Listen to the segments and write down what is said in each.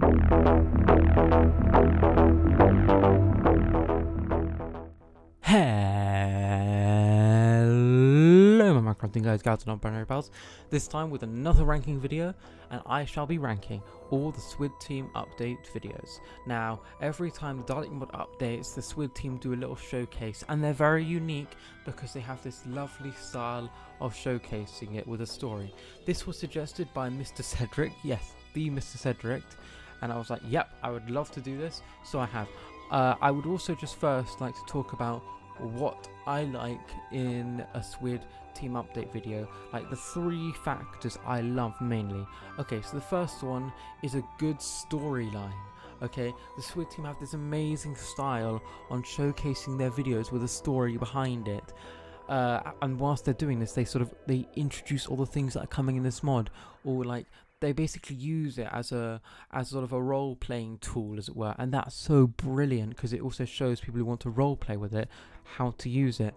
Hello my Minecrafting guys, gals and non-binary pals. This time with another ranking video, and I shall be ranking all the SWD team update videos. Now, every time the Dalek mod updates, the SWD team do a little showcase, and they're very unique because they have this lovely style of showcasing it with a story. This was suggested by Mr. Cedric, yes, the Mr. Cedric, and I was like, yep, I would love to do this, so I have. I would also just first like to talk about what I like in a SWD team update video, like the 3 factors I love mainly. Okay, so the first one is a good storyline. Okay, the SWD team have this amazing style on showcasing their videos with a story behind it. And whilst they're doing this, they introduce all the things that are coming in this mod, or like they basically use it as sort of a role-playing tool, as it were, and that's so brilliant because it also shows people who want to role-play with it how to use it.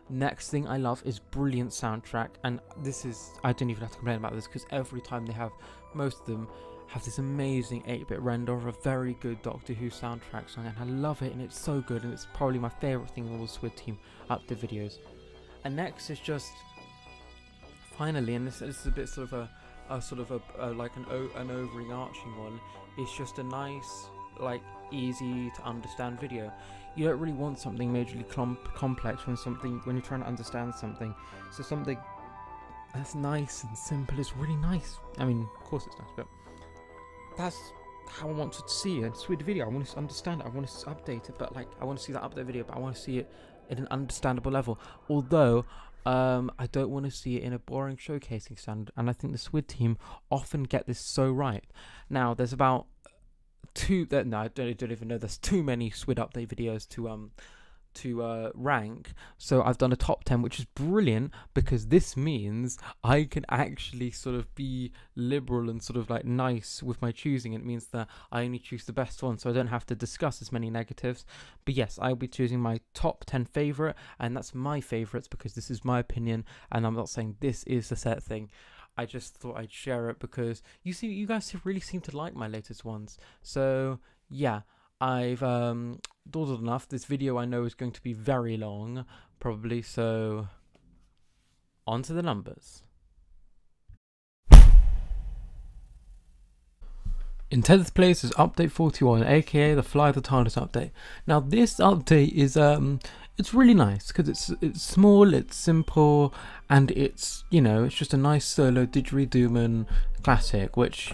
Next thing I love is brilliant soundtrack, and this is, I don't even have to complain about this because every time they have, most of them have this amazing 8-bit render of a very good Doctor Who soundtrack song, and I love it, and it's so good, and it's probably my favourite thing in all the SWD team update videos. And next is just, finally, and this is a bit sort of an overarching one, it's just a nice, like, easy to understand video. You don't really want something majorly complex when you're trying to understand something. So something that's nice and simple is really nice. I mean, of course it's nice, but that's how I want to see a SWD video. I want to understand it, I want to update it, but like, I want to see that update video, but I want to see it at an understandable level. Although I don't want to see it in a boring showcasing standard, and I think the SWD team often get this so right. Now, there's about I don't even know, there's too many SWD update videos to rank, so I've done a top 10, which is brilliant because this means I can actually sort of be liberal and sort of like nice with my choosing. It means that I only choose the best one, so I don't have to discuss as many negatives. But yes, I'll be choosing my top 10 favorite, and that's my favorites because this is my opinion, and I'm not saying this is the set thing. I just thought I'd share it because you guys really seem to like my latest ones. So yeah, I've dawdled enough. This video I know is going to be very long, probably, so on to the numbers. In 10th place is update 41, aka the Fly the TARDIS update. Now this update is it's really nice because it's small, it's simple, and it's, you know, it's just a nice solo didgeridoo classic, which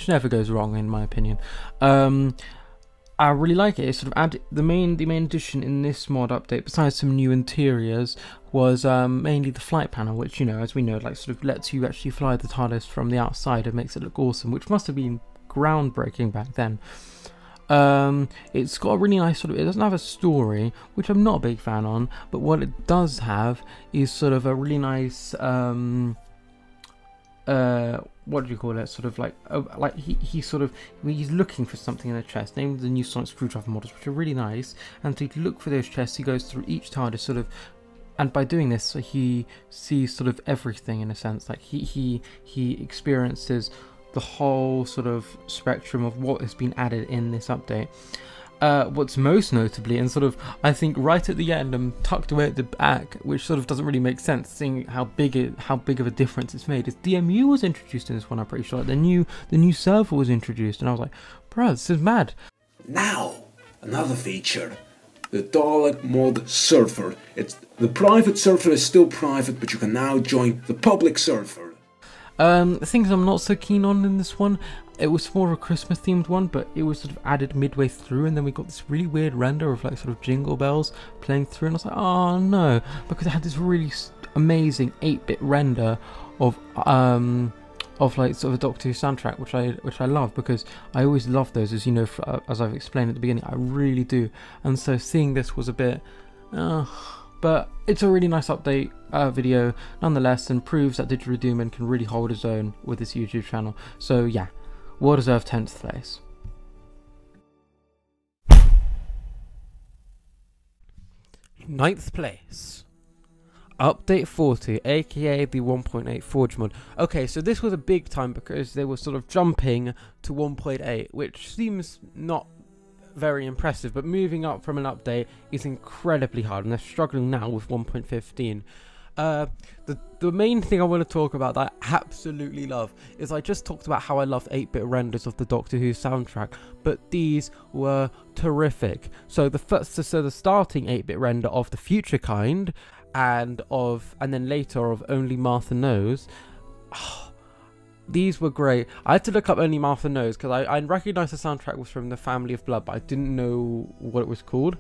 never goes wrong in my opinion. I really like it. It sort of the main addition in this mod update, besides some new interiors, was mainly the flight panel, which, you know, as we know, like sort of lets you actually fly the TARDIS from the outside and makes it look awesome, which must have been groundbreaking back then. It's got a really nice sort of, it doesn't have a story, which I'm not a big fan on, but what it does have is sort of a really nice what do you call it, sort of like he's looking for something in the chest, namely the new sonic screwdriver models, which are really nice, and to look for those chests he goes through each TARDIS sort of, and by doing this he sees sort of everything in a sense, like he experiences the whole sort of spectrum of what has been added in this update. What's most notably, and sort of I think right at the end and tucked away at the back, which sort of doesn't really make sense seeing how big of a difference it's made, is DMU was introduced in this one. I'm pretty sure, like the new server was introduced, and I was like, bro, this is mad. Now another feature, the Dalek mod server. The private server is still private, but you can now join the public server. The things I'm not so keen on in this one, it was more of a Christmas themed one, but it was sort of added midway through, and then we got this really weird render of like sort of jingle bells playing through, and I was like, oh no, because it had this really amazing 8-bit render of like sort of a Doctor Who soundtrack, which I love, because I always love those, as you know, as I've explained at the beginning, I really do. And so seeing this was a bit but it's a really nice update video nonetheless, and proves that Didgeridoo can really hold his own with his YouTube channel. So yeah, well deserved 10th place. Ninth place, Update 40, aka the 1.8 Forge mod. Okay, so this was a big time because they were sort of jumping to 1.8, which seems not very impressive, but moving up from an update is incredibly hard, and they're struggling now with 1.15. The main thing I want to talk about that I absolutely love is I just talked about how I love 8-bit renders of the Doctor Who soundtrack, but these were terrific. So the starting 8-bit render of the future kind and then later of Only Martha Knows. Oh, these were great. I had to look up Only Martha Knows because I recognized the soundtrack was from the Family of Blood, but I didn't know what it was called.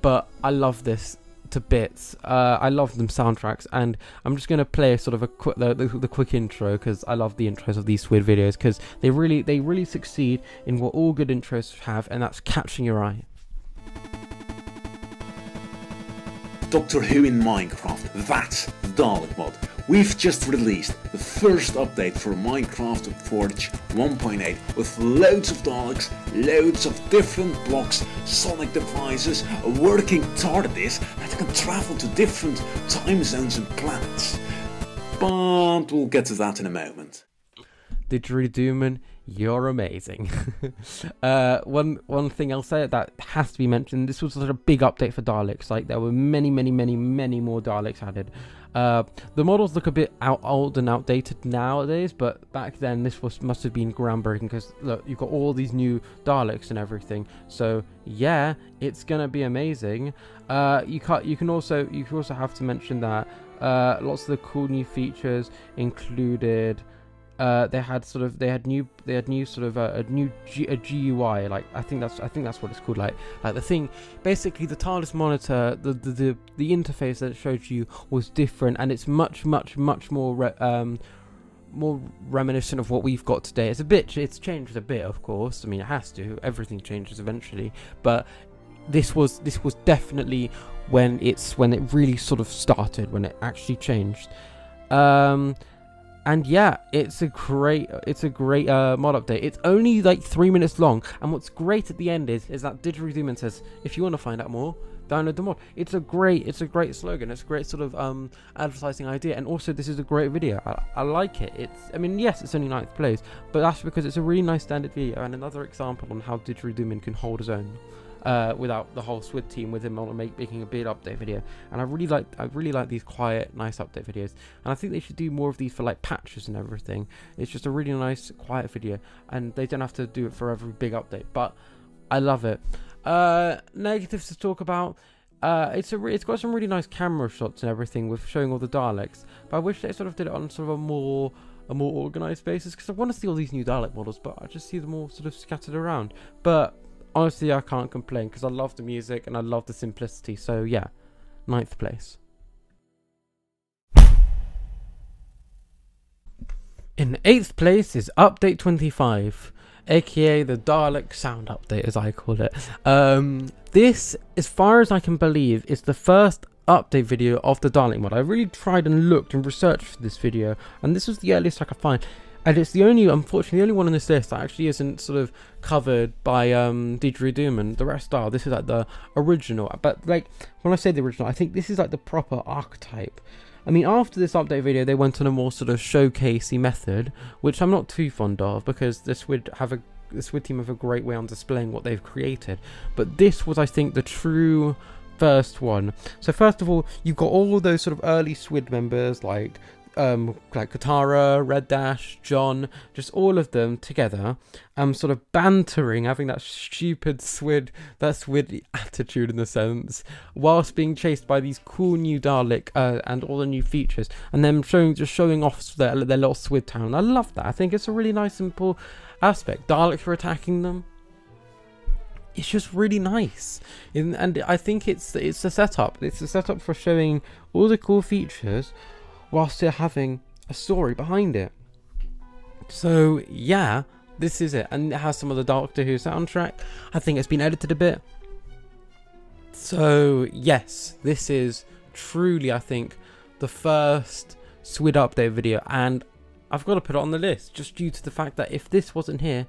But I love this to bits. I love them soundtracks, and I'm just gonna play sort of the quick intro because I love the intros of these SWD videos because they really succeed in what all good intros have, and that's catching your eye. Doctor Who in Minecraft, that's the Dalek mod. We've just released the first update for Minecraft Forge 1.8 with loads of Daleks, loads of different blocks, sonic devices, a working TARDIS that can travel to different time zones and planets. But we'll get to that in a moment. Didgeridooman, you're amazing. One thing I'll say that has to be mentioned, this was such a big update for Daleks. Like, there were many more Daleks added. The models look a bit old and outdated nowadays, but back then this must have been groundbreaking because look, you've got all these new Daleks and everything. So yeah, it's gonna be amazing. You can also have to mention that lots of the cool new features included. They had a new GUI, like I think that's what it's called, like the thing, basically the TARDIS monitor, the interface that it showed you was different, and it's much more more reminiscent of what we've got today. It's changed a bit, of course. I mean, it has to. Everything changes eventually, but this was definitely when it really sort of started, when it actually changed. And yeah, it's a great mod update. It's only like 3 minutes long, and what's great at the end is that Didgeridooman says, if you want to find out more, download the mod. It's a great slogan. It's a great sort of advertising idea, and also this is a great video. I like it. I mean, yes, it's only 9th place, but that's because it's a really nice standard video and another example on how Didgeridooman can hold his own. Without the whole SWD team with him on making a big update video, and I really like these quiet, nice update videos, and I think they should do more of these for like patches and everything. It's just a really nice, quiet video, and they don't have to do it for every big update. But I love it. Negatives to talk about. It's got some really nice camera shots and everything with showing all the Daleks, but I wish they sort of did it on sort of a more organized basis because I want to see all these new Dalek models, but I just see them all sort of scattered around. But honestly, I can't complain because I love the music and I love the simplicity. So yeah, 9th place. In 8th place is Update 25, aka the Dalek sound update, as I call it. This, as far as I can believe, is the first update video of the Dalek mod. I really tried and looked and researched for this video, and this was the earliest I could find. And it's unfortunately, the only one on this list that actually isn't sort of covered by Didgeridooman. The rest are. This is like the original. But like, when I say the original, I think this is like the proper archetype. I mean, after this update video, they went on a more sort of showcasey method, which I'm not too fond of because the SWD team have a great way on displaying what they've created. But this was, I think, the true first one. So first of all, you've got all of those sort of early SWD members like Katara, Red Dash, John, just all of them together, sort of bantering, having that stupid SWD attitude in a sense, whilst being chased by these cool new Dalek and all the new features, and them showing off their little SWD town. I love that. I think it's a really nice, simple aspect. Daleks are attacking them. It's just really nice, and I think it's the setup. It's the setup for showing all the cool features, while still having a story behind it. So yeah, this is it, and it has some of the Doctor Who soundtrack. I think it's been edited a bit. So yes, this is truly, I think, the first SWD update video, and I've got to put it on the list just due to the fact that if this wasn't here,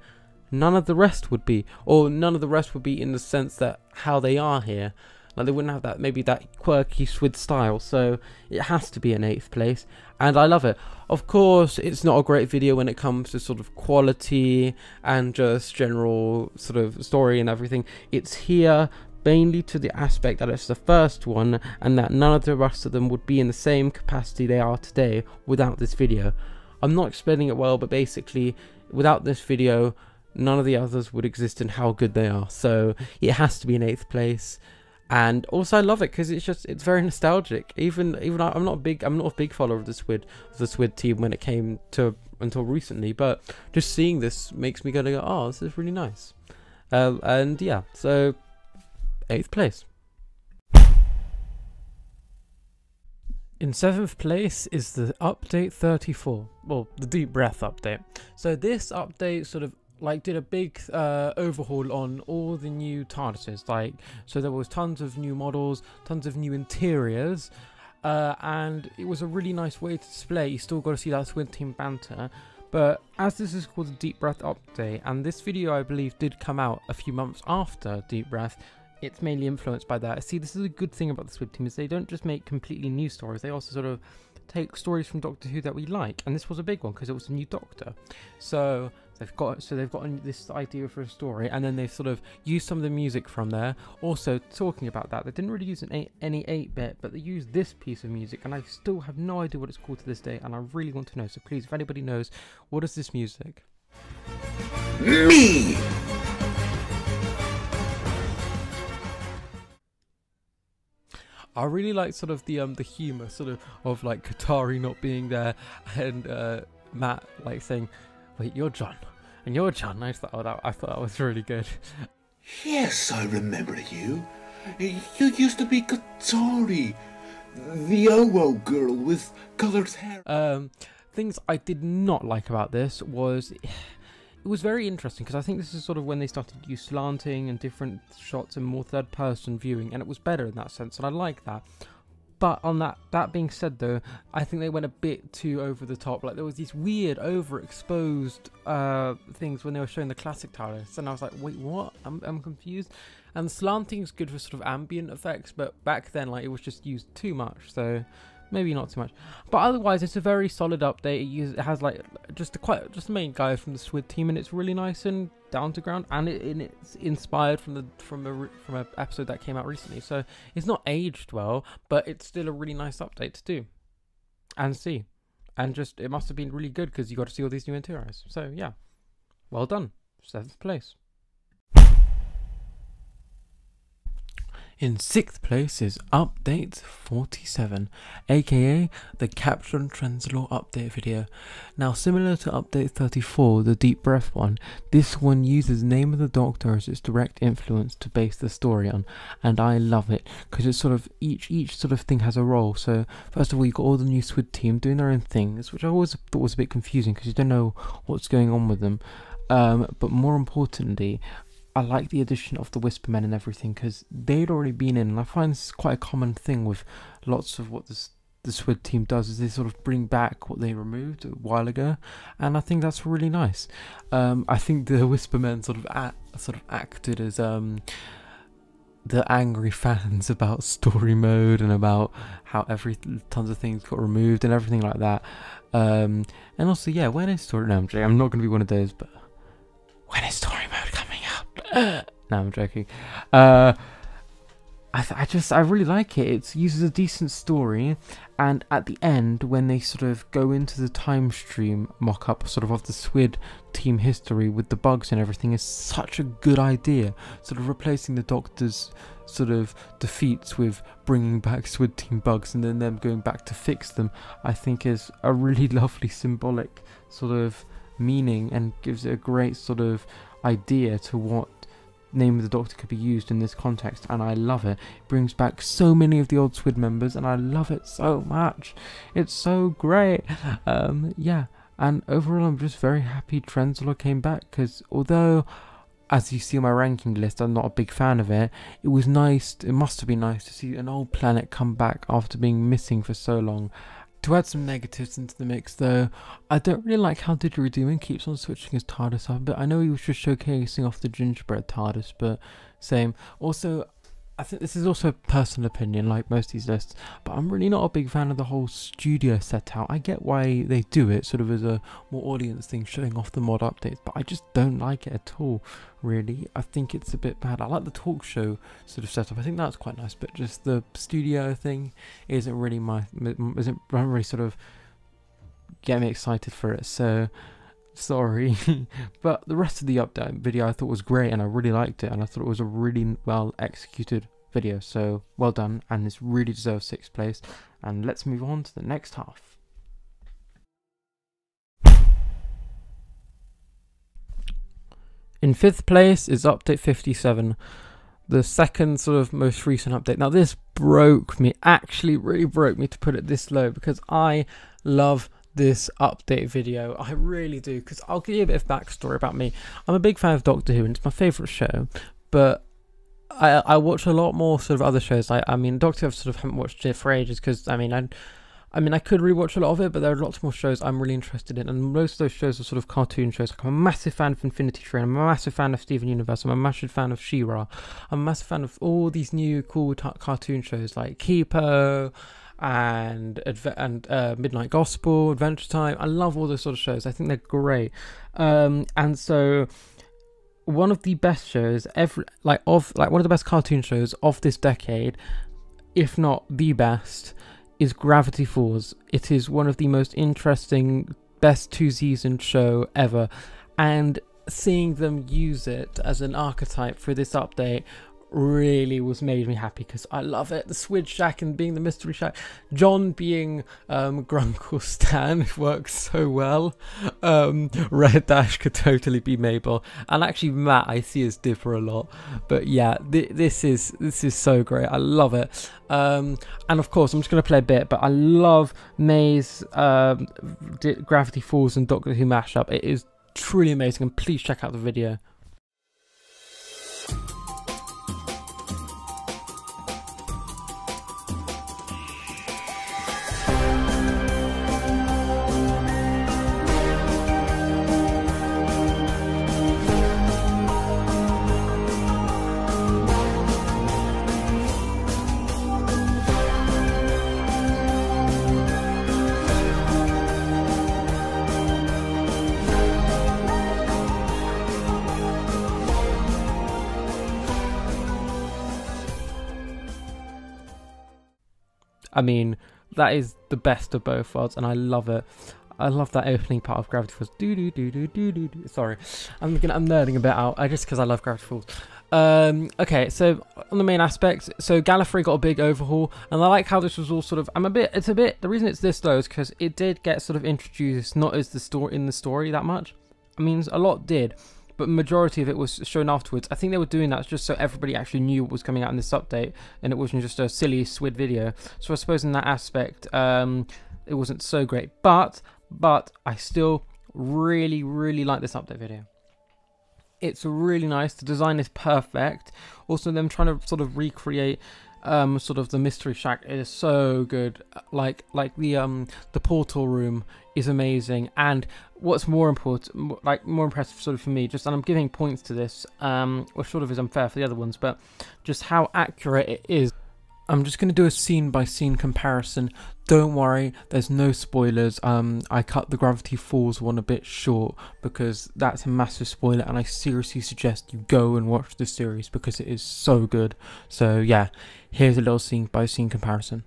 none of the rest would be, or none of the rest would be in the sense that how they are here. Like they wouldn't have that, maybe that quirky SWD style, so it has to be in 8th place, and I love it. Of course, it's not a great video when it comes to sort of quality and just general sort of story and everything. It's here mainly to the aspect that it's the first one, and that none of the rest of them would be in the same capacity they are today without this video. I'm not explaining it well, but basically, without this video, none of the others would exist in how good they are. So it has to be in 8th place. And also I love it because it's very nostalgic. Even I'm not a big follower of the SWD team when it came to until recently, but just seeing this makes me go, oh, this is really nice. And yeah, so 8th place. In 7th place is the update 34, well, the Deep Breath update. So this update sort of like did a big overhaul on all the new TARDISes. Like, so there was tons of new models, tons of new interiors, and it was a really nice way to display. You still got to see that SWD team banter. But as this is called the Deep Breath update, and this video I believe did come out a few months after Deep Breath, it's mainly influenced by that. See, this is a good thing about the SWD team, is they don't just make completely new stories, they also sort of take stories from Doctor Who that we like, and this was a big one because it was a new Doctor. So they've got this idea for a story, and then they've sort of used some of the music from there. Also, talking about that, they didn't really use any 8-bit, but they used this piece of music, and I still have no idea what it's called to this day, and I really want to know. So please, if anybody knows, what is this music? Me! I really like sort of the humour sort of like Katari not being there, and Matt like saying, "Wait, you're John, and you're John." I thought that was really good. Yes, I remember you. You used to be Katari, the Owo girl with coloured hair. Things I did not like about this was, it was very interesting because I think this is sort of when they started to use slanting and different shots and more third-person viewing, and it was better in that sense, and I like that. But on that being said, though, I think they went a bit too over the top. Like there was these weird overexposed things when they were showing the classic TARDIS, and I was like, wait, what? I'm confused. And slanting is good for sort of ambient effects, but back then, like, it was just used too much, so maybe not too much. But otherwise, it's a very solid update. It has like just the main guy from the SWD team, and it's really nice and down to ground, and it's inspired from an episode that came out recently. So it's not aged well, but it's still a really nice update to do and see. And just, it must have been really good because you got to see all these new interiors. So yeah, well done. 7th place. In 6th place is Update 47, aka the Captain Trenzalore update video. Now, similar to Update 34, the Deep Breath one, this one uses Name of the Doctor as its direct influence to base the story on, and I love it because it's sort of each sort of thing has a role. So first of all, you got all the new SWD team doing their own things, which I always thought was a bit confusing because you don't know what's going on with them. But more importantly, I like the addition of the Whispermen and everything because they'd already been in, and I find this is quite a common thing with lots of what the SWD team does, is they sort of bring back what they removed a while ago, and I think that's really nice. I think the Whispermen sort of acted as the angry fans about story mode and about how tons of things got removed and everything like that. And also, yeah, when is story? No, I'm not going to be one of those, but when is story mode coming up? No, I'm joking. I really like it. It uses a decent story, and at the end, when they sort of go into the time stream mock-up sort of the SWD team history with the bugs and everything, is such a good idea. Sort of replacing the Doctor's sort of defeats with bringing back SWD team bugs and then them going back to fix them, I think is a really lovely symbolic sort of meaning, and gives it a great sort of idea to what Name of the Doctor could be used in this context, and I love it. It brings back so many of the old SWD members, and I love it so much. It's so great. Yeah, and overall I'm just very happy Trenzalore came back, because although, as you see on my ranking list, I'm not a big fan of it, it was nice, it must have been nice to see an old planet come back after being missing for so long. To add some negatives into the mix, though, I don't really like how Didgeridoo keeps on switching his TARDIS up, but I know he was just showcasing off the gingerbread TARDIS, but same. Also, I think this is also a personal opinion, like most of these lists, but I'm really not a big fan of the whole studio setup. I get why they do it, sort of as a more audience thing, showing off the mod updates, but I just don't like it at all, really. I think it's a bit bad. I like the talk show sort of setup. I think that's quite nice, but just the studio thing isn't really sort of get me excited for it, so sorry. But the rest of the update video I thought was great, and I really liked it, and I thought it was a really well executed video, so well done, and this really deserves 6th place. And let's move on to the next half. In 5th place is update 57, the second sort of most recent update. Now this broke me, actually really broke me to put it this low, because I love this update video. I really do, because I'll give you a bit of backstory about me. I'm a big fan of Doctor Who, and it's my favourite show, but I watch a lot more sort of other shows. I mean, Doctor Who I sort of haven't watched it for ages, because I mean I could rewatch a lot of it, but there are lots more shows I'm really interested in, and most of those shows are sort of cartoon shows. Like, I'm a massive fan of Infinity Train, I'm a massive fan of Steven Universe, I'm a massive fan of She-Ra, I'm a massive fan of all these new cool cartoon shows like Kipo and Midnight Gospel, Adventure Time. I love all those sort of shows. I think they're great. And so one of the best shows one of the best cartoon shows of this decade, if not the best, is Gravity Falls. It is one of the most interesting, best 2-season show ever, and seeing them use it as an archetype for this update really made me happy, because I love it. The SWD Shack and being the mystery shack, John being Grunkle Stan works so well. Red Dash could totally be Mabel, and actually Matt I see as Dipper a lot. But yeah, this is so great. I love it. And of course I'm just going to play a bit, but I love May's Gravity Falls and Doctor Who mashup. It is truly amazing, and please check out the video. I mean, that is the best of both worlds, and I love it. I love that opening part of Gravity Falls. Sorry, I'm nerding a bit out. Just because I love Gravity Falls. Okay, so on the main aspects, so Gallifrey got a big overhaul, and I like how this was all sort of. The reason it's this low is because it did get sort of introduced, not as in the story that much. I mean, a lot did, but majority of it was shown afterwards. I think they were doing that just so everybody actually knew what was coming out in this update, and it wasn't just a silly SWD video. So I suppose in that aspect, it wasn't so great. But I still really like this update video. It's really nice. The design is perfect. Also, them trying to sort of recreate sort of the mystery shack is so good. Like the portal room is amazing, and what's more important, more impressive sort of for me, and I'm giving points to this, which sort of is unfair for the other ones, but just how accurate it is. I'm just going to do a scene by scene comparison. Don't worry, there's no spoilers. I cut the Gravity Falls one a bit short because that's a massive spoiler, and I seriously suggest you go and watch the series because it is so good. So yeah, here's a little scene by scene comparison.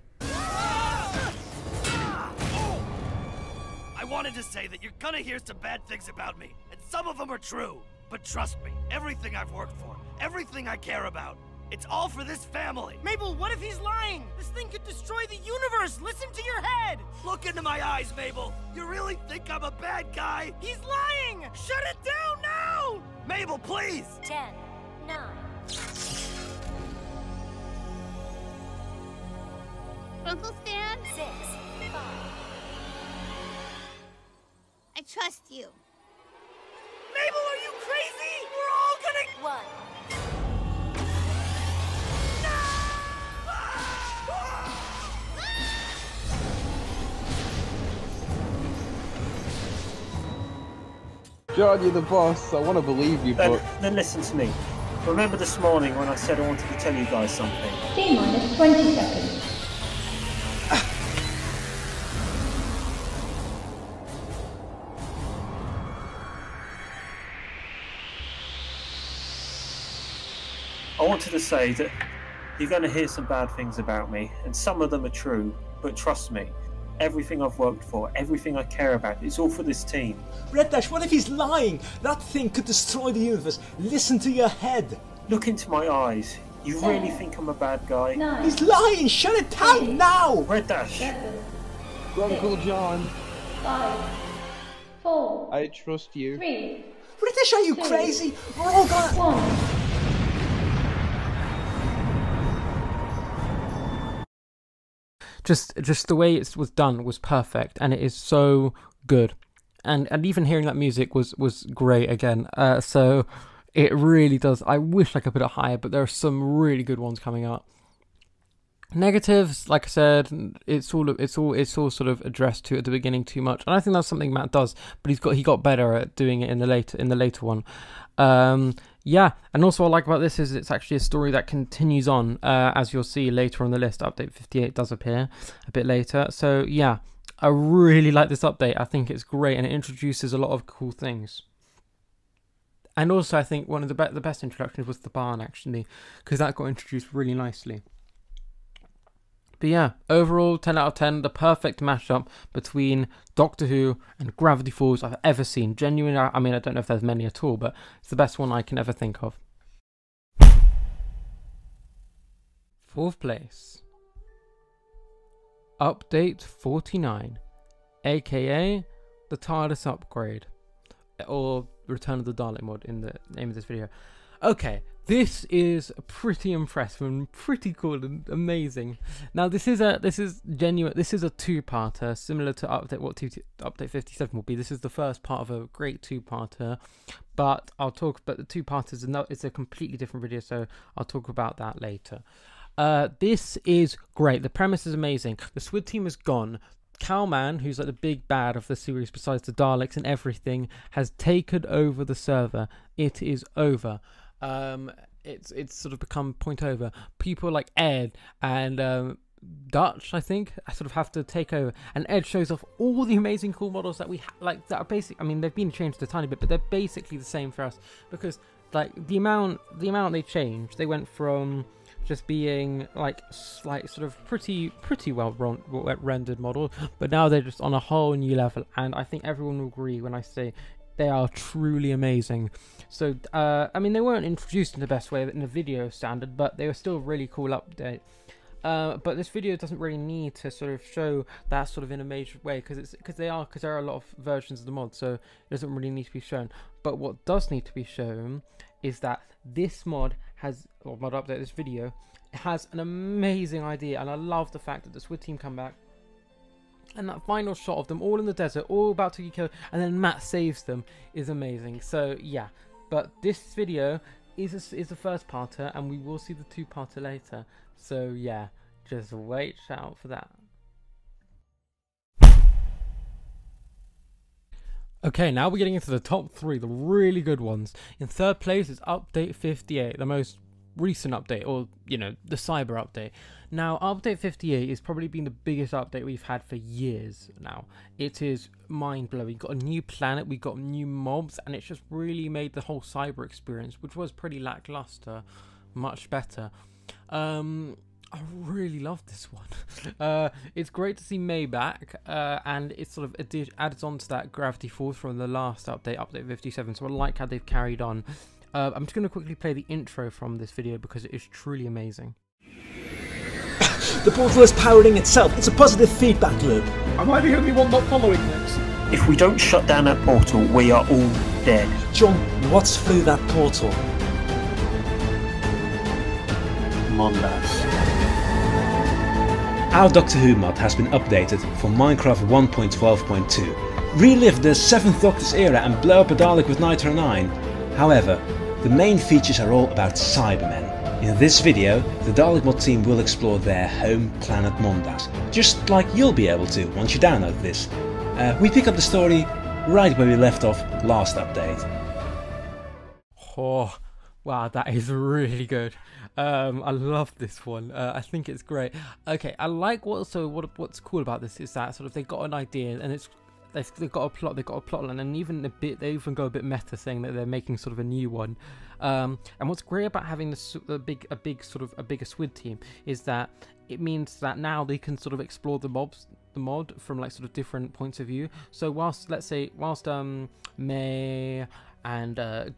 I wanted to say that you're gonna hear some bad things about me, and some of them are true. But trust me, everything I've worked for, everything I care about, it's all for this family. Mabel, what if he's lying? This thing could destroy the universe. Listen to your head. Look into my eyes, Mabel. You really think I'm a bad guy? He's lying. Shut it down now. Mabel, please. 10, 9. Uncle Stan, 6, 5. I trust you. Mabel, are you crazy? We're all gonna... 1. John, you're the boss. I want to believe you, but... Then listen to me. Remember this morning when I said I wanted to tell you guys something? T-minus 20 seconds. I wanted to say that you're going to hear some bad things about me, and some of them are true, but trust me, everything I've worked for, everything I care about, it's all for this team. Red Dash, what if he's lying? That thing could destroy the universe. Listen to your head. Look into my eyes. You really think I'm a bad guy? 9. He's lying. Shut it down now. Red Dash. 7. Uncle John. 5. 4. I trust you. 3. Red Dash, are you 2, crazy? We're all gonna... 1. Just the way it was done was perfect, and it is so good, and even hearing that music was great again. So it really does. I wish I could put it higher, but there are some really good ones coming up. Negatives, like I said, it's all sort of addressed to at the beginning too much, and I think that's something Matt does, but he got better at doing it in the later one. Yeah, and also what I like about this is it's actually a story that continues on, as you'll see later on the list. Update 58 does appear a bit later, so yeah, I really like this update. I think it's great, and it introduces a lot of cool things. And also I think one of the best introductions was the barn, actually, because that got introduced really nicely. But yeah, overall 10 out of 10, the perfect mashup between Doctor Who and Gravity Falls I've ever seen. Genuinely, I mean, I don't know if there's many at all, but it's the best one I can ever think of. 4th place. Update 49, aka the TARDIS upgrade, or Return of the Dalek mod in the name of this video. Okay, this is pretty impressive and pretty cool and amazing. Now this is genuine. This is a two-parter, similar to update 57 will be. This is the first part of a great two-parter, but I'll talk about the two-parters. It's a completely different video, so I'll talk about that later. This is great. The premise is amazing. The SWD team is gone. Cowman, who's like the big bad of the series besides the Daleks and everything, has taken over the server. It is over. It's sort of become point over. People like Ed and Dutch, I think, sort of have to take over, and Ed shows off all the amazing cool models that we like that are basic. I mean, they've been changed a tiny bit, but they're basically the same for us, because like the amount they changed, they went from just being like sort of pretty well rendered model, but now they're just on a whole new level, and I think everyone will agree when I say they are truly amazing. So I mean, they weren't introduced in the best way in the video standard, but they were still a really cool update. But this video doesn't really need to sort of show that sort of in a major way, because there are a lot of versions of the mod, so it doesn't really need to be shown. But what does need to be shown is that this mod has, or mod update, this video has an amazing idea, and I love the fact that the SWD team come back, and that final shot of them all in the desert, all about to get killed, and then Matt saves them is amazing. So yeah, but this video is the first parter, and we will see the two-parter later. So yeah, just wait out for that. Okay, now we're getting into the top 3, the really good ones. In 3rd place is Update 58, the most recent update, or, you know, the cyber update. Now, Update 58 has probably been the biggest update we've had for years now. It is mind-blowing. We've got a new planet, we've got new mobs, and it's just really made the whole cyber experience, which was pretty lackluster, much better. I really love this one. It's great to see May back, and it's sort of added on to that Gravity Falls from the last update, Update 57, so I like how they've carried on. I'm just going to quickly play the intro from this video because it is truly amazing. The portal is powering itself. It's a positive feedback loop. Am I the only one not following this? If we don't shut down that portal, we are all dead. John, what's through that portal? Mondas. Our Doctor Who mod has been updated for Minecraft 1.12.2. Relive the 7th Doctor's era and blow up a Dalek with Nitro 9. However, the main features are all about Cybermen. In this video, the Dalek mod team will explore their home planet Mondas, just like you'll be able to once you download this. We pick up the story right where we left off last update. Oh, Wow, that is really good. I love this one. I think it's great. Okay, I like what's cool about this is that sort of they got an idea and they've got a plot line, and even they even go a bit meta, saying that they're making sort of a new one. And what's great about having a bigger SWD team is that it means that now they can sort of explore the mod from like sort of different points of view. So whilst May and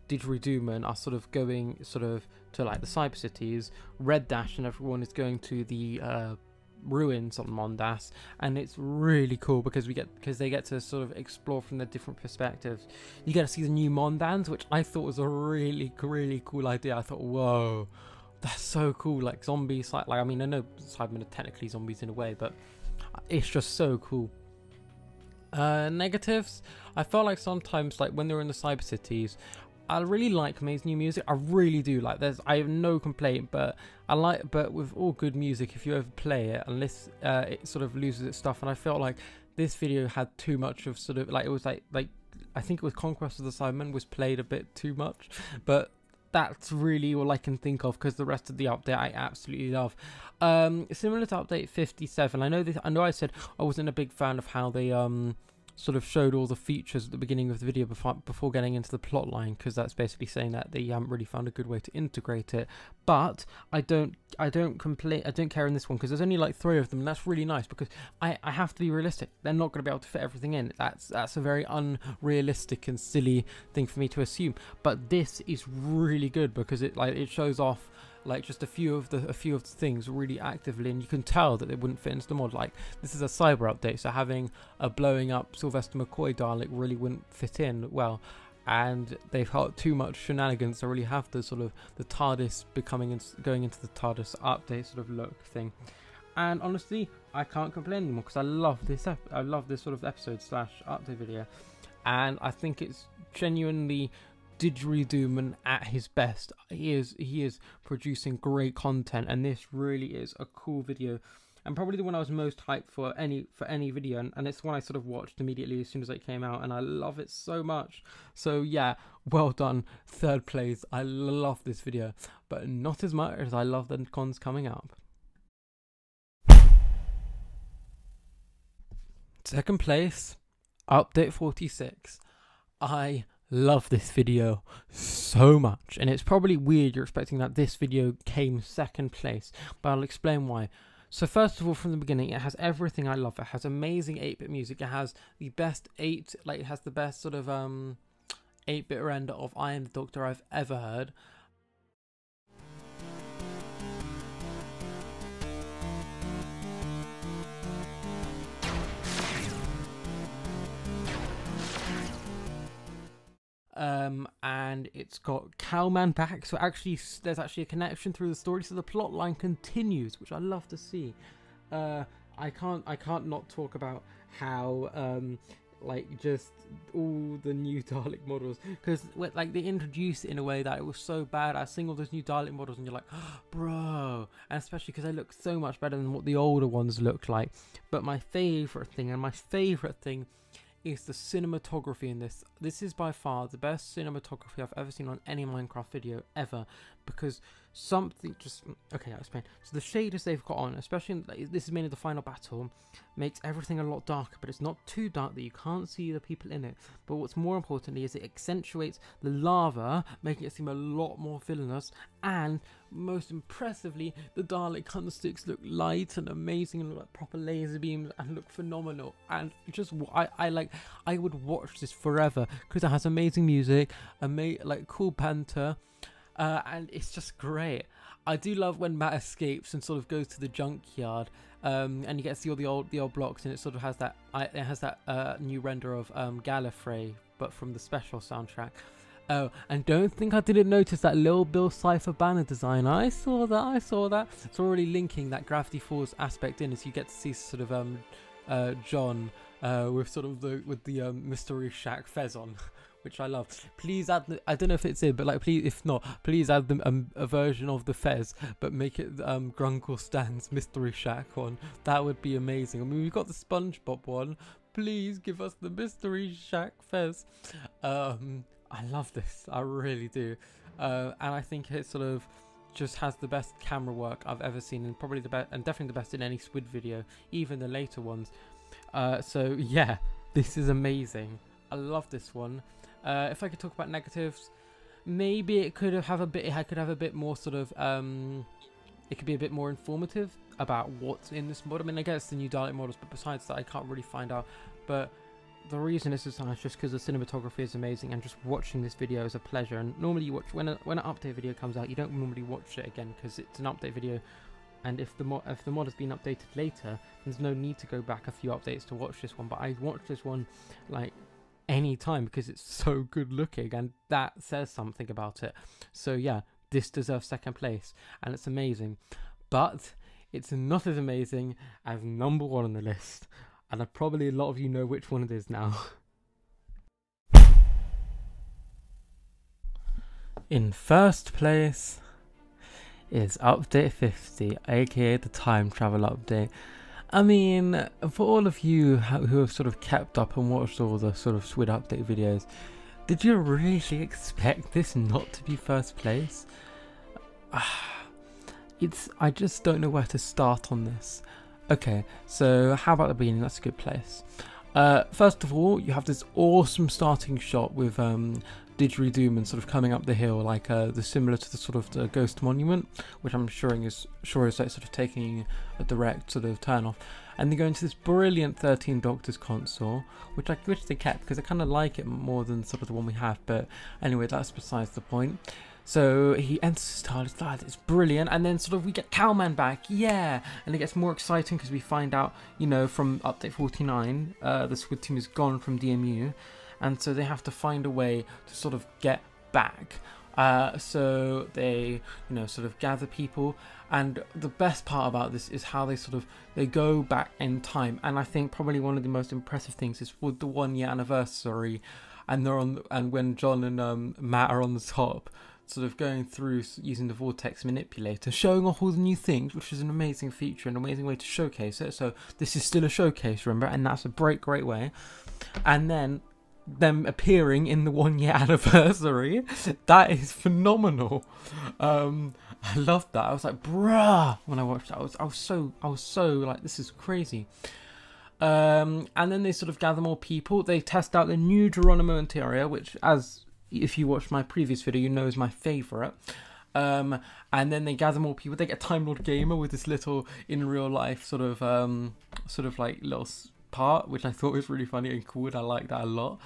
Didgeridooman are sort of going to like the cyber cities, Red Dash and everyone is going to the ruins on Mondas, and it's really cool because they get to sort of explore from the different perspectives. You get to see the new Mondans, which I thought was a really cool idea. I thought, whoa, that's so cool. Like zombies, like I mean, I know Cybermen are technically zombies in a way, but it's just so cool. Negatives, I felt like sometimes, like when they were in the cyber cities, I really like May's new music. I really do. Like, I have no complaint, but with all good music, if you ever play it, unless it sort of loses its stuff. And I felt like this video had too much of sort of like, it was like I think it was Conquest of the Cybermen was played a bit too much, but that's really all I can think of, because the rest of the update I absolutely love. Similar to update 57, I know I said I wasn't a big fan of how they sort of showed all the features at the beginning of the video before getting into the plot line, because that's basically saying that they haven't really found a good way to integrate it. But I don't care in this one, because there's only like 3 of them, and that's really nice, because I have to be realistic. They're not going to be able to fit everything in. That's a very unrealistic and silly thing for me to assume. But this is really good, because it shows off like just a few of the things really actively, and you can tell that they wouldn't fit into the mod. Like, this is a cyber update, so having a blowing up Sylvester McCoy Dalek really wouldn't fit in well, and they've had too much shenanigans to really have the sort of the TARDIS going into the TARDIS update sort of look thing. And honestly, I can't complain anymore, because I love this sort of episode / update video, and I think it's genuinely Didgeridooman at his best. He is producing great content, and this really is a cool video, and probably the one I was most hyped for any video, and it's one I sort of watched immediately as soon as it came out, and I love it so much. So yeah, well done, 3rd place. I love this video, but not as much as I love the cons coming up. 2nd place, update 46. I love this video so much, and it's probably weird you're expecting that this video came 2nd place, but I'll explain why. So first of all, from the beginning, it has everything I love. It has amazing 8-bit music. It has the best it has the best sort of 8-bit render of I Am the Doctor I've ever heard. And it's got Cowman back, so there's actually a connection through the story, so the plot line continues, which I love to see. I can't not talk about how like just all the new Dalek models, because like they introduced it in a way that it was so bad. I sing all those new Dalek models and you're like, oh, bro, and especially because they look so much better than what the older ones looked like. But my favorite thing is the cinematography in this. This is by far the best cinematography I've ever seen on any Minecraft video ever, because okay, I'll explain. So the shaders they've got on, especially this is mainly the final battle, makes everything a lot darker, but it's not too dark that you can't see the people in it. But what's more importantly is it accentuates the lava, making it seem a lot more villainous, and most impressively, the Dalek gun sticks look light and amazing and look like proper laser beams and look phenomenal. And just I would watch this forever, because it has amazing music, like cool banter, and it's just great. I do love when Matt escapes and sort of goes to the junkyard, and you get to see all the old blocks, and it sort of has that new render of Gallifrey, but from the special soundtrack. Oh, and don't think I didn't notice that little Bill Cipher banner design. I saw that. It's already linking that Gravity Falls aspect in, as you get to see sort of John with sort of the Mystery Shack fez on, which I love. Please add, I don't know if it's in, but like, please, if not, please add them a version of the fez, but make it Grunkle Stan's Mystery Shack one. That would be amazing. I mean, we've got the SpongeBob one. Please give us the Mystery Shack fez. I love this, I really do. and I think it sort of just has the best camera work I've ever seen, and probably the best, and definitely the best in any SWD video, even the later ones. So yeah, this is amazing. I love this one. If I could talk about negatives, maybe it could have a bit. I could have a bit more sort of. It could be a bit more informative about what's in this mod. I mean, I guess the new Dalek models, but besides that, I can't really find out. But the reason this is nice just because the cinematography is amazing, and just watching this video is a pleasure. And normally you watch when an update video comes out, you don't normally watch it again because it's an update video. And if the mod has been updated later, there's no need to go back a few updates to watch this one. But I watched this one like any time because it's so good looking, and that says something about it. So yeah, this deserves second place, and it's amazing. But it's not as amazing as number 1 on the list, and probably a lot of you know which one it is now. In first place is update 50, aka the time travel update. I mean, for all of you who have sort of kept up and watched all the sort of SWD update videos, did you really expect this not to be first place? I just don't know where to start on this. Okay, so how about the beginning? That's a good place. First of all, you have this awesome starting shot with didgeridoo and sort of coming up the hill, like the similar to the sort of the ghost monument, which I'm sure is like sort of taking a direct sort of turn off. And they go into this brilliant 13 Doctors console, which I wish they kept because I kind of like it more than sort of the one we have. But anyway, that's besides the point. So he enters his TARDIS, it's brilliant, and then sort of we get Cowman back, yeah, and it gets more exciting because we find out, you know, from update 49, the SWD team is gone from DMU, and so they have to find a way to sort of get back. So they, you know, sort of gather people, and the best part about this is how they go back in time, and I think probably one of the most impressive things is with the 1 year anniversary, and when John and Matt are on the top, sort of going through using the vortex manipulator, showing off all the new things, which is an amazing feature, an amazing way to showcase it. So this is still a showcase, remember, and that's a great way. And then them appearing in the 1 year anniversary, that is phenomenal. I loved that. I was like, bruh, when I watched that, I was so like, this is crazy. And then they sort of gather more people. They test out the new Geronimo interior, which, as if you watched my previous video, you know is my favourite. And then they gather more people. They get Time Lord Gamer with this little in real life sort of like little part, which I thought was really funny and cool, and I like that a lot.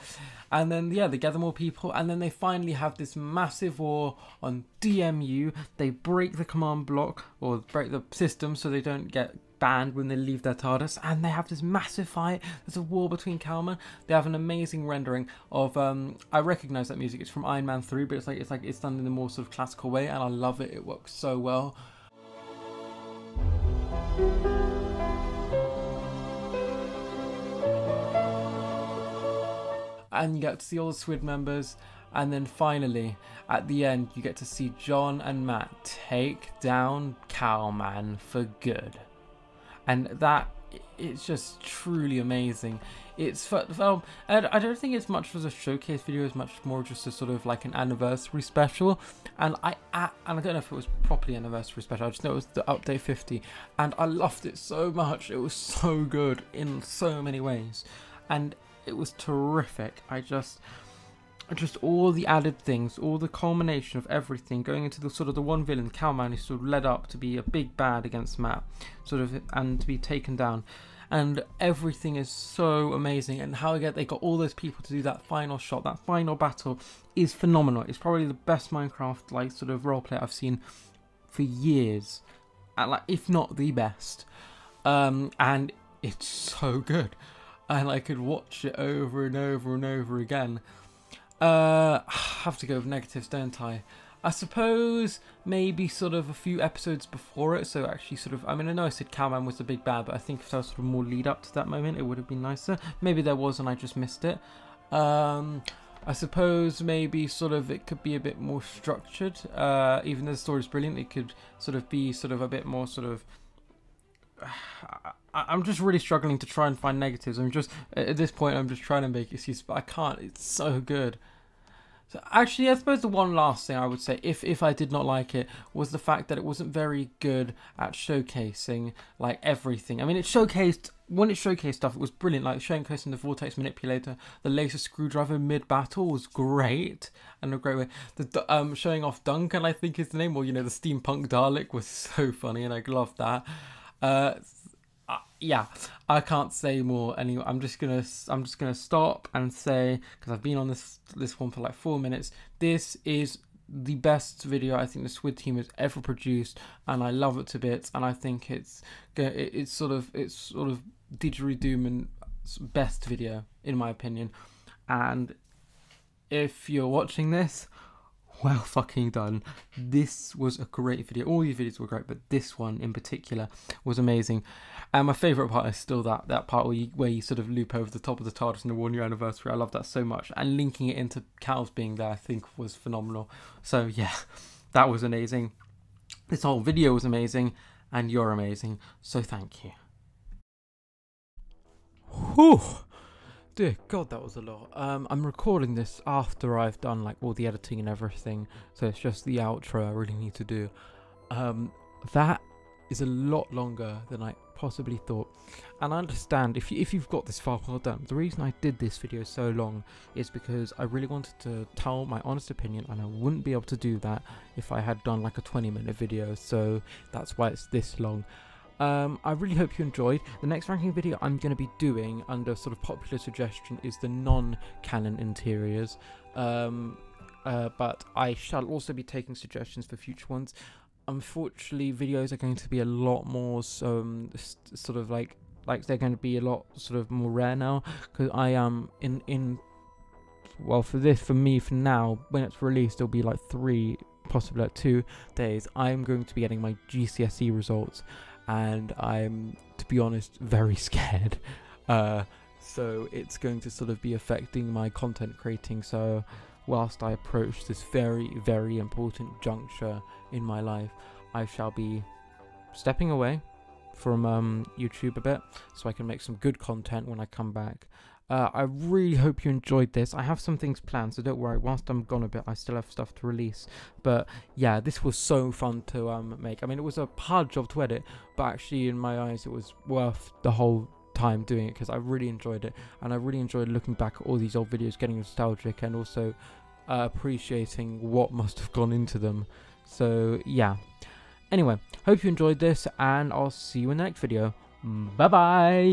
And then yeah, they gather more people, and then they finally have this massive war on DMU. They break the command block, or break the system, so they don't get banned when they leave their TARDIS, and they have this massive fight. There's a war between Cowman. They have an amazing rendering of I recognise that music, it's from Iron Man 3, but it's done in a more sort of classical way, and I love it. It works so well. And you get to see all the SWD members, and then finally at the end you get to see John and Matt take down Cowman for good. And that, it's just truly amazing. It's I don't think it's much as a showcase video, as much more just a sort of like an anniversary special. And I don't know if it was properly anniversary special, I just know it was the update 50, and I loved it so much. It was so good in so many ways, and it was terrific. Just all the added things, all the culmination of everything, going into the sort of the one villain, Cowman, who's sort of led up to be a big bad against Matt, sort of, and to be taken down, and everything is so amazing. And how they got all those people to do that final shot, that final battle, is phenomenal. It's probably the best Minecraft like sort of roleplay I've seen for years, and like if not the best. And it's so good, and I could watch it over and over and over again. I have to go with negatives, don't I? I suppose maybe sort of a few episodes before it, so actually sort of, I mean, I know I said Cowman was the big bad, but I think if there was sort of more lead up to that moment, it would have been nicer. Maybe there was and I just missed it. I suppose maybe sort of it could be a bit more structured, even though the story's brilliant, it could sort of be sort of a bit more sort of... I'm just really struggling to try and find negatives. I'm just, at this point, I'm just trying to make excuses, but I can't. It's so good. So actually, I suppose the one last thing I would say, if I did not like it, was the fact that it wasn't very good at showcasing like everything. I mean, when it showcased stuff, it was brilliant. Like showcasing the vortex manipulator, the laser screwdriver mid battle was great, and a great way. The showing off Duncan, I think is the name, or you know, the steampunk Dalek was so funny, and I loved that. Yeah, I can't say more anyway. I'm just gonna stop and say, because I've been on this one for like 4 minutes, this is the best video I think the SWD team has ever produced, and I love it to bits. And I think it's sort of Didgeridoo's best video in my opinion. And if you're watching this, well fucking done. This was a great video. All these videos were great, but this one in particular was amazing. And my favourite part is still that part where you sort of loop over the top of the TARDIS in the 1 year anniversary. I love that so much. And linking it into Cal's being there, I think, was phenomenal. So yeah, that was amazing. This whole video was amazing, and you're amazing. So thank you. Whew. Dear God, that was a lot. I'm recording this after I've done like all the editing and everything, so it's just the outro I really need to do. That is a lot longer than I possibly thought, and I understand if you've got this far, well done. The reason I did this video so long is because I really wanted to tell my honest opinion, and I wouldn't be able to do that if I had done like a 20-minute video, so that's why it's this long. I really hope you enjoyed. The next ranking video I'm going to be doing under sort of popular suggestion is the non-canon interiors, but I shall also be taking suggestions for future ones. Unfortunately, videos are going to be a lot more sort of like they're going to be a lot sort of more rare now, because I am well, for me for now, when it's released it'll be like 3, possibly like 2 days. I'm going to be getting my GCSE results, and I'm, to be honest, very scared. So it's going to sort of be affecting my content creating. So whilst I approach this very, very important juncture in my life, I shall be stepping away from YouTube a bit, so I can make some good content when I come back. I really hope you enjoyed this. I have some things planned, so don't worry. Whilst I'm gone a bit, I still have stuff to release. But yeah, this was so fun to make. I mean, it was a hard job to edit, but actually in my eyes it was worth the whole time doing it, because I really enjoyed it, and I really enjoyed looking back at all these old videos, getting nostalgic, and also appreciating what must have gone into them. So yeah, anyway, hope you enjoyed this, and I'll see you in the next video. Bye bye.